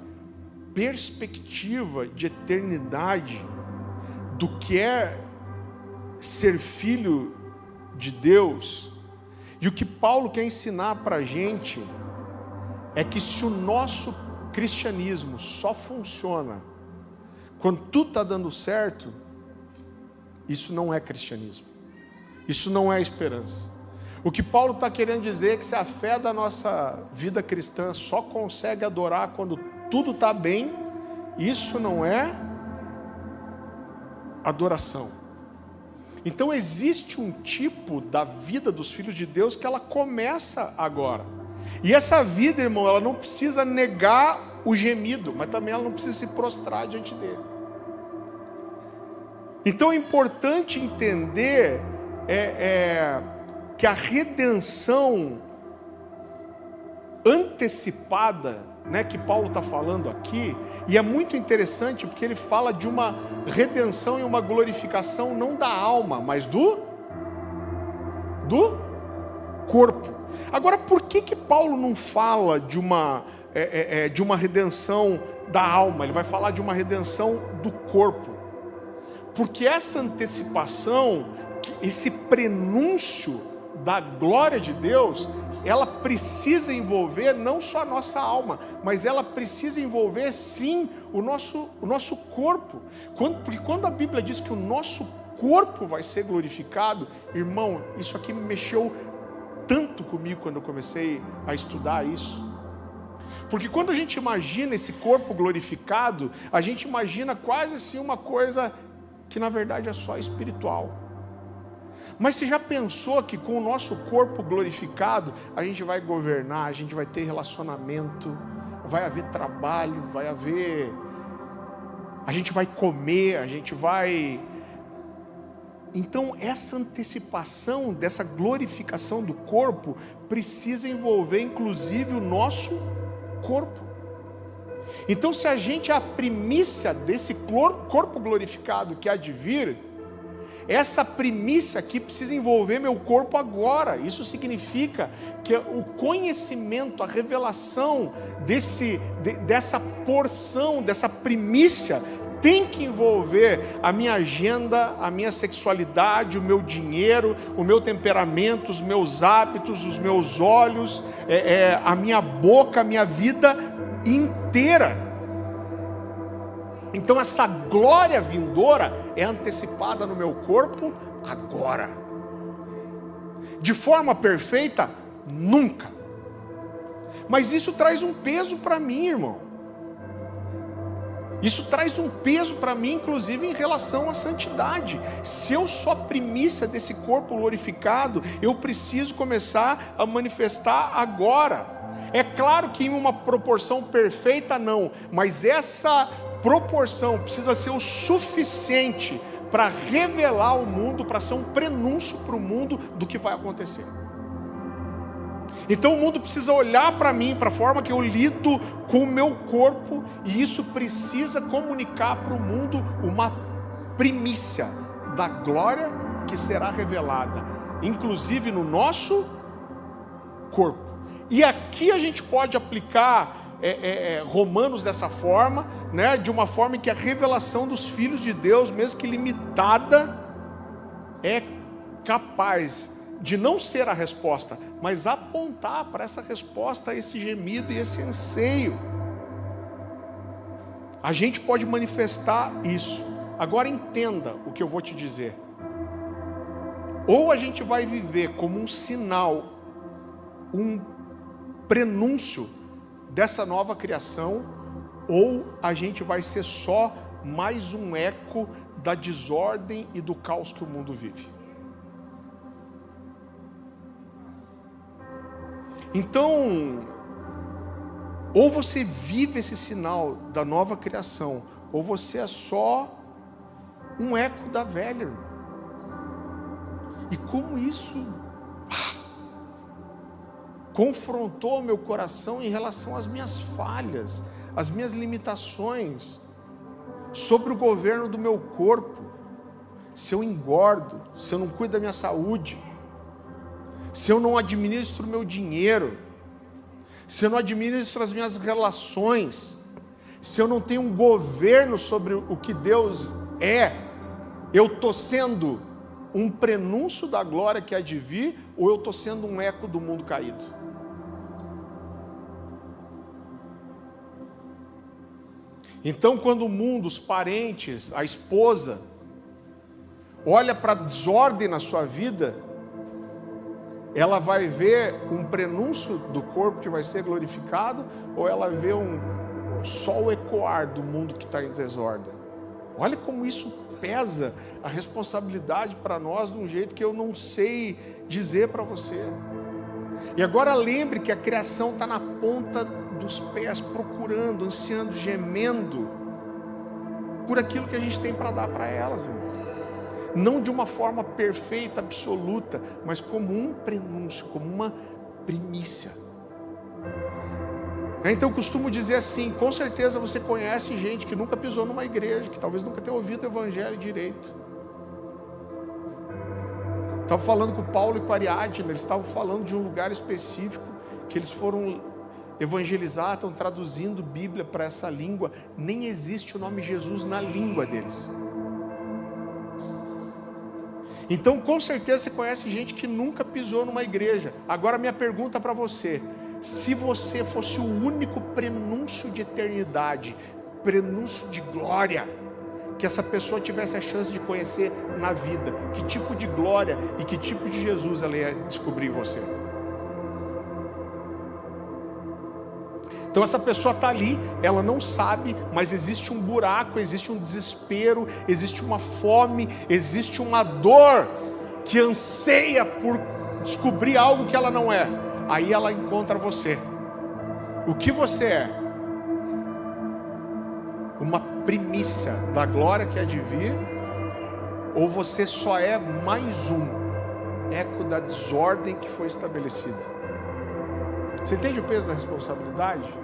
perspectiva de eternidade, do que é ser filho de Deus. E o que Paulo quer ensinar para a gente é que se o nosso cristianismo só funciona quando tudo está dando certo, isso não é cristianismo, isso não é esperança. O que Paulo está querendo dizer é que se a fé da nossa vida cristã só consegue adorar quando tudo está bem, isso não é adoração. Então existe um tipo da vida dos filhos de Deus que ela começa agora. E essa vida, irmão, ela não precisa negar o gemido, mas também ela não precisa se prostrar diante dele. Então é importante entender que a redenção antecipada, né, que Paulo está falando aqui, e é muito interessante porque ele fala de uma redenção e uma glorificação não da alma, mas do corpo. Agora, por que Paulo não fala de uma redenção da alma? Ele vai falar de uma redenção do corpo. Porque essa antecipação, esse prenúncio da glória de Deus, ela precisa envolver não só a nossa alma, mas ela precisa envolver sim o nosso corpo. Porque quando a Bíblia diz que o nosso corpo vai ser glorificado, irmão, isso aqui me mexeu tanto comigo quando eu comecei a estudar isso. Porque quando a gente imagina esse corpo glorificado, a gente imagina quase assim uma coisa que na verdade é só espiritual. Mas você já pensou que com o nosso corpo glorificado, a gente vai governar, a gente vai ter relacionamento, vai haver trabalho, a gente vai comer, a gente vai... Então essa antecipação dessa glorificação do corpo precisa envolver inclusive o nosso corpo. Então se a gente é a primícia desse corpo glorificado que há de vir, essa primícia aqui precisa envolver meu corpo agora. Isso significa que o conhecimento, a revelação dessa porção, dessa primícia, tem que envolver a minha agenda, a minha sexualidade, o meu dinheiro, o meu temperamento, os meus hábitos, os meus olhos, a minha boca, a minha vida inteira. Então essa glória vindoura é antecipada no meu corpo agora. De forma perfeita, nunca. Mas isso traz um peso para mim, irmão. Isso traz um peso para mim, inclusive em relação à santidade. Se eu sou a primícia desse corpo glorificado, eu preciso começar a manifestar agora. É claro que em uma proporção perfeita não, mas essa proporção precisa ser o suficiente para revelar ao mundo, para ser um prenúncio para o mundo do que vai acontecer. Então o mundo precisa olhar para mim, para a forma que eu lido com o meu corpo, e isso precisa comunicar para o mundo uma primícia da glória que será revelada, inclusive no nosso corpo. E aqui a gente pode aplicar Romanos dessa forma, né? De uma forma que a revelação dos filhos de Deus, mesmo que limitada, é capaz de não ser a resposta, mas apontar para essa resposta, esse gemido e esse anseio. A gente pode manifestar isso. Agora entenda o que eu vou te dizer. Ou a gente vai viver como um sinal, um prenúncio dessa nova criação, ou a gente vai ser só mais um eco da desordem e do caos que o mundo vive. Então, ou você vive esse sinal da nova criação, ou você é só um eco da velha, irmão. E como isso confrontou o meu coração em relação às minhas falhas, às minhas limitações, sobre o governo do meu corpo, se eu engordo, se eu não cuido da minha saúde, se eu não administro o meu dinheiro, se eu não administro as minhas relações, se eu não tenho um governo sobre o que Deus é, eu estou sendo um prenúncio da glória que há de vir, ou eu estou sendo um eco do mundo caído? Então, quando o mundo, os parentes, a esposa, olha para a desordem na sua vida, ela vai ver um prenúncio do corpo que vai ser glorificado, ou ela vê só o ecoar do mundo que está em desordem? Olha como isso pesa a responsabilidade para nós de um jeito que eu não sei dizer para você. E agora lembre que a criação está na ponta dos pés, procurando, ansiando, gemendo por aquilo que a gente tem para dar para elas, irmão. Não de uma forma perfeita, absoluta, mas como um prenúncio, como uma primícia. Então eu costumo dizer assim, com certeza você conhece gente que nunca pisou numa igreja, que talvez nunca tenha ouvido o evangelho direito. Estava falando com o Paulo e com a Ariadne, eles estavam falando de um lugar específico, que eles foram evangelizar, estão traduzindo Bíblia para essa língua, nem existe o nome Jesus na língua deles. Então com certeza você conhece gente que nunca pisou numa igreja. Agora minha pergunta para você: se você fosse o único prenúncio de eternidade, prenúncio de glória, que essa pessoa tivesse a chance de conhecer na vida, que tipo de glória e que tipo de Jesus ela ia descobrir em você? Então essa pessoa está ali, ela não sabe, mas existe um buraco, existe um desespero, existe uma fome, existe uma dor que anseia por descobrir algo que ela não é. Aí ela encontra você. O que você é? Uma primícia da glória que há de vir? Ou você só é mais um eco da desordem que foi estabelecida? Você entende o peso da responsabilidade?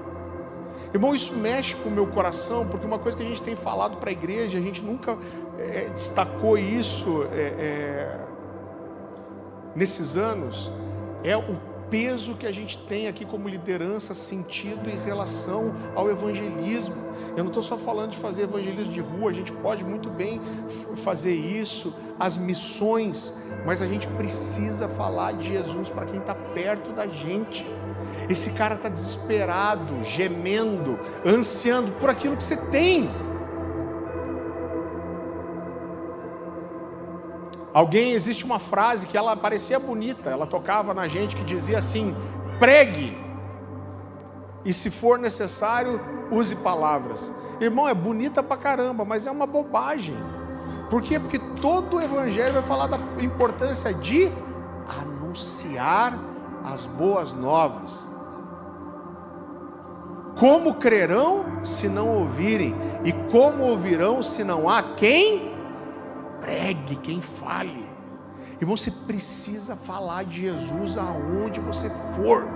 Irmão, isso mexe com o meu coração, porque uma coisa que a gente tem falado para a igreja, a gente nunca destacou isso nesses anos, é o peso que a gente tem aqui como liderança sentido em relação ao evangelismo. Eu não estou só falando de fazer evangelismo de rua, a gente pode muito bem fazer isso, as missões, mas a gente precisa falar de Jesus para quem está perto da gente. Esse cara está desesperado, gemendo, ansiando por aquilo que você tem. Existe uma frase que ela parecia bonita, ela tocava na gente, que dizia assim: pregue, e se for necessário, use palavras. Irmão, é bonita pra caramba, mas é uma bobagem. Por quê? Porque todo o evangelho vai falar da importância de anunciar as boas novas. Como crerão se não ouvirem? E como ouvirão se não há quem pregue, quem fale? Irmão, você precisa falar de Jesus aonde você for.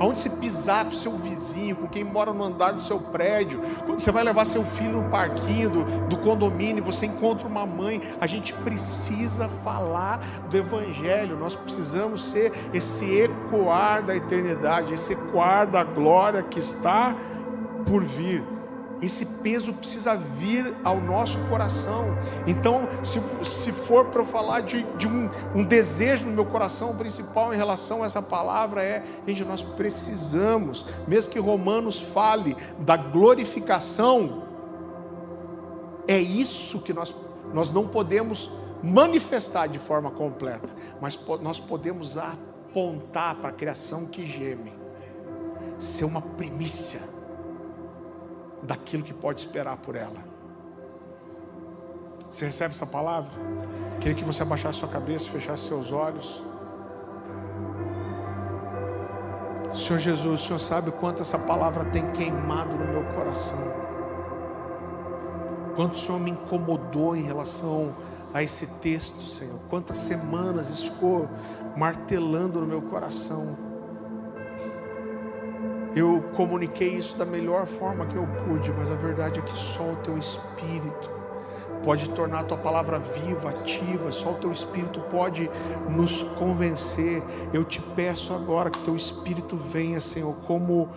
Aonde você pisar com o seu vizinho, com quem mora no andar do seu prédio, quando você vai levar seu filho no parquinho do condomínio, você encontra uma mãe, a gente precisa falar do evangelho. Nós precisamos ser esse ecoar da eternidade, esse ecoar da glória que está por vir. Esse peso precisa vir ao nosso coração. Então, se for para eu falar de um desejo no meu coração principal em relação a essa palavra, gente, nós precisamos, mesmo que Romanos fale da glorificação, é isso que nós não podemos manifestar de forma completa, mas nós podemos apontar para a criação que geme, ser uma primícia daquilo que pode esperar por ela. Você recebe essa palavra? Queria que você abaixasse sua cabeça, fechasse seus olhos. Senhor Jesus, o Senhor sabe o quanto essa palavra tem queimado no meu coração, quanto o Senhor me incomodou em relação a esse texto, Senhor. Quantas semanas isso ficou martelando no meu coração. Eu comuniquei isso da melhor forma que eu pude, mas a verdade é que só o Teu Espírito pode tornar a Tua palavra viva, ativa. Só o Teu Espírito pode nos convencer. Eu te peço agora que Teu Espírito venha, Senhor, como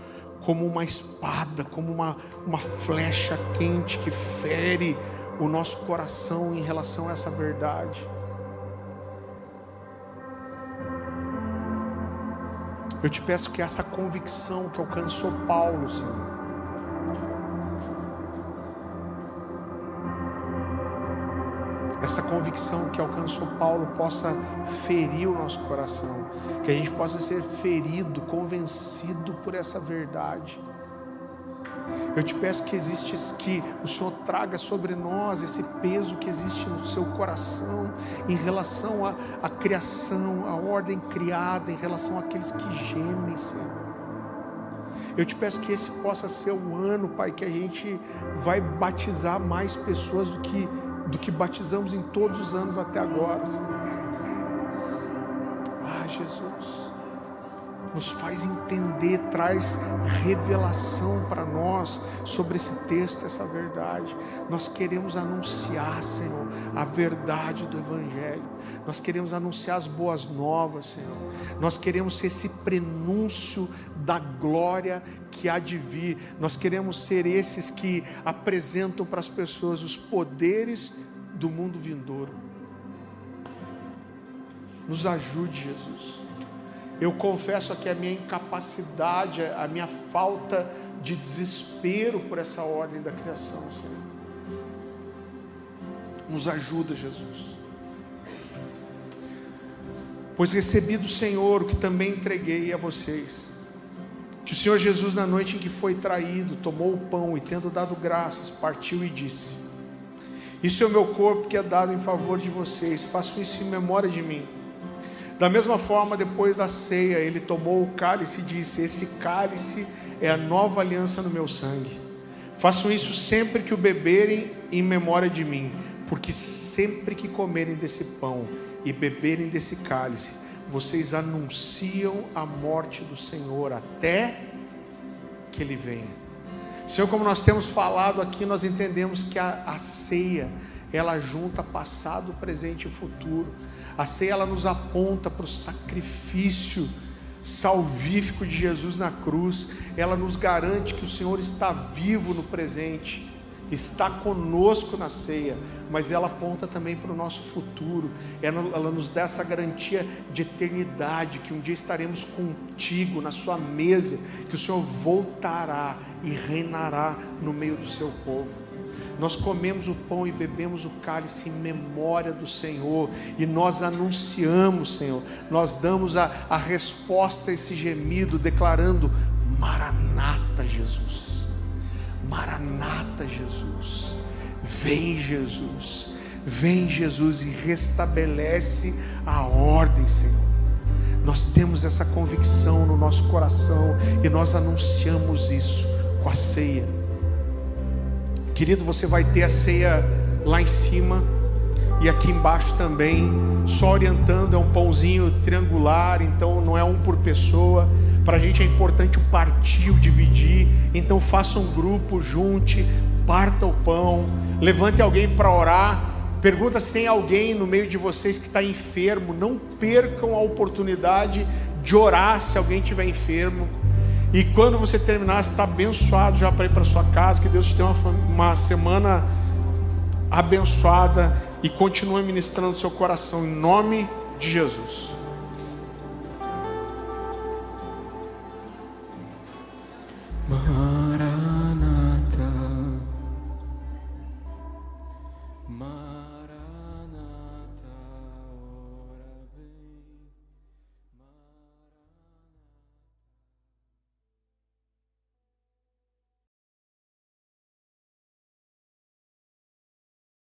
uma espada, como uma flecha quente que fere o nosso coração em relação a essa verdade. Eu te peço que essa convicção que alcançou Paulo, Senhor, essa convicção que alcançou Paulo possa ferir o nosso coração, que a gente possa ser ferido, convencido por essa verdade. Eu te peço que o Senhor traga sobre nós esse peso que existe no seu coração em relação à criação, à ordem criada, em relação àqueles que gemem, Senhor. Eu te peço que esse possa ser o ano, Pai, que a gente vai batizar mais pessoas do que batizamos em todos os anos até agora, Senhor. Ah, Jesus, nos faz entender, traz revelação para nós sobre esse texto, essa verdade. Nós queremos anunciar, Senhor, a verdade do Evangelho. Nós queremos anunciar as boas novas, Senhor. Nós queremos ser esse prenúncio da glória que há de vir. Nós queremos ser esses que apresentam para as pessoas os poderes do mundo vindouro. Nos ajude, Jesus. Eu confesso aqui a minha incapacidade, a minha falta de desespero por essa ordem da criação, Senhor. Nos ajuda, Jesus. Pois recebi do Senhor o que também entreguei a vocês, que o Senhor Jesus, na noite em que foi traído, tomou o pão e, tendo dado graças, partiu e disse: isso é o meu corpo que é dado em favor de vocês, façam isso em memória de mim. Da mesma forma, depois da ceia, ele tomou o cálice e disse: esse cálice é a nova aliança no meu sangue. Façam isso sempre que o beberem em memória de mim, porque sempre que comerem desse pão e beberem desse cálice, vocês anunciam a morte do Senhor até que Ele venha. Senhor, como nós temos falado aqui, nós entendemos que a ceia, ela junta passado, presente e futuro. A ceia, ela nos aponta para o sacrifício salvífico de Jesus na cruz. Ela nos garante que o Senhor está vivo no presente, está conosco na ceia, mas ela aponta também para o nosso futuro. Ela nos dá essa garantia de eternidade, que um dia estaremos contigo na sua mesa, que o Senhor voltará e reinará no meio do seu povo. Nós comemos o pão e bebemos o cálice em memória do Senhor, e nós anunciamos, Senhor, nós damos a resposta a esse gemido, declarando: Maranata, Jesus, Maranata, Jesus, vem Jesus, vem Jesus, e restabelece a ordem, Senhor. Nós temos essa convicção no nosso coração e nós anunciamos isso com a ceia. Querido, você vai ter a ceia lá em cima e aqui embaixo também, só orientando. É um pãozinho triangular, então não é um por pessoa. Para a gente é importante o partir, o dividir. Então faça um grupo, junte, parta o pão, levante alguém para orar. Pergunta se tem alguém no meio de vocês que está enfermo. Não percam a oportunidade de orar se alguém estiver enfermo. E quando você terminar, você está abençoado já para ir para sua casa. Que Deus te dê uma semana abençoada e continue ministrando o seu coração, em nome de Jesus. Maranata,